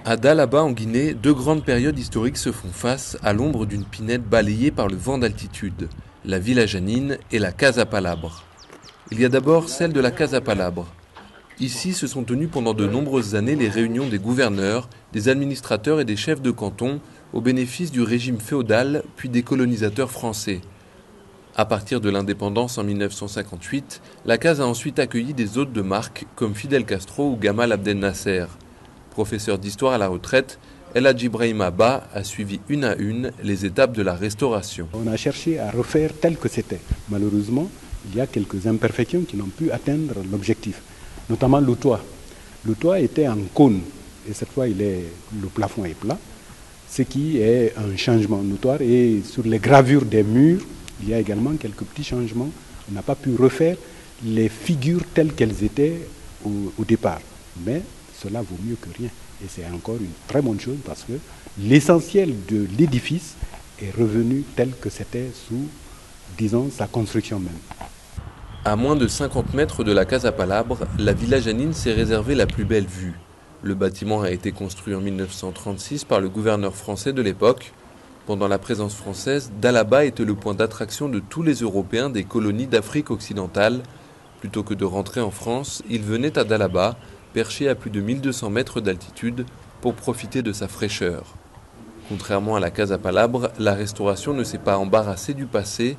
À Dalaba, en Guinée, deux grandes périodes historiques se font face à l'ombre d'une pinède balayée par le vent d'altitude, la Villa Janine et la Casa Palabre. Il y a d'abord celle de la Casa Palabre. Ici se sont tenues pendant de nombreuses années les réunions des gouverneurs, des administrateurs et des chefs de canton au bénéfice du régime féodal puis des colonisateurs français. À partir de l'indépendance en 1958, la Casa a ensuite accueilli des hôtes de marque comme Fidel Castro ou Gamal Abdel Nasser. Professeur d'histoire à la retraite, El Hadji Ibrahima Ba a suivi une à une les étapes de la restauration. On a cherché à refaire tel que c'était. Malheureusement, il y a quelques imperfections qui n'ont pu atteindre l'objectif, notamment le toit. Le toit était en cône et cette fois le plafond est plat, ce qui est un changement notoire. Et sur les gravures des murs, il y a également quelques petits changements. On n'a pas pu refaire les figures telles qu'elles étaient au départ. Mais cela vaut mieux que rien. Et c'est encore une très bonne chose parce que l'essentiel de l'édifice est revenu tel que c'était sous, disons, sa construction même. À moins de 50 mètres de la Casa Palabre, la Villa Janine s'est réservée la plus belle vue. Le bâtiment a été construit en 1936 par le gouverneur français de l'époque. Pendant la présence française, Dalaba était le point d'attraction de tous les Européens des colonies d'Afrique occidentale. Plutôt que de rentrer en France, ils venaient à Dalaba, perché à plus de 1200 mètres d'altitude, pour profiter de sa fraîcheur. Contrairement à la Casa Palabre, la restauration ne s'est pas embarrassée du passé.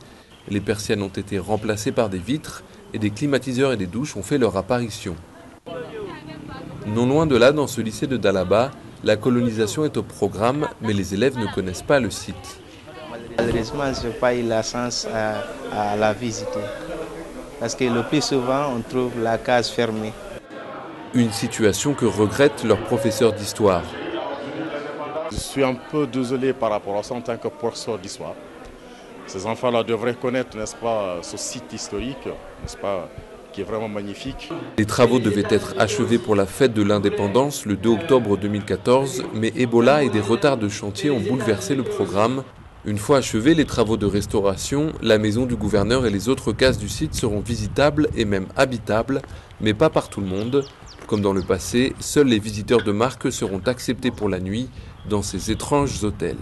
Les persiennes ont été remplacées par des vitres et des climatiseurs et des douches ont fait leur apparition. Non loin de là, dans ce lycée de Dalaba, la colonisation est au programme, mais les élèves ne connaissent pas le site. Malheureusement, je n'ai pas eu la chance à la visiter. Parce que le plus souvent, on trouve la case fermée. Une situation que regrettent leurs professeurs d'histoire. Je suis un peu désolé par rapport à ça en tant que professeur d'histoire. Ces enfants-là devraient connaître, n'est-ce pas, ce site historique, n'est-ce pas, qui est vraiment magnifique. Les travaux devaient être achevés pour la fête de l'indépendance le 2 octobre 2014, mais Ebola et des retards de chantier ont bouleversé le programme. Une fois achevés les travaux de restauration, la maison du gouverneur et les autres cases du site seront visitables et même habitables, mais pas par tout le monde. Comme dans le passé, seuls les visiteurs de marque seront acceptés pour la nuit dans ces étranges hôtels.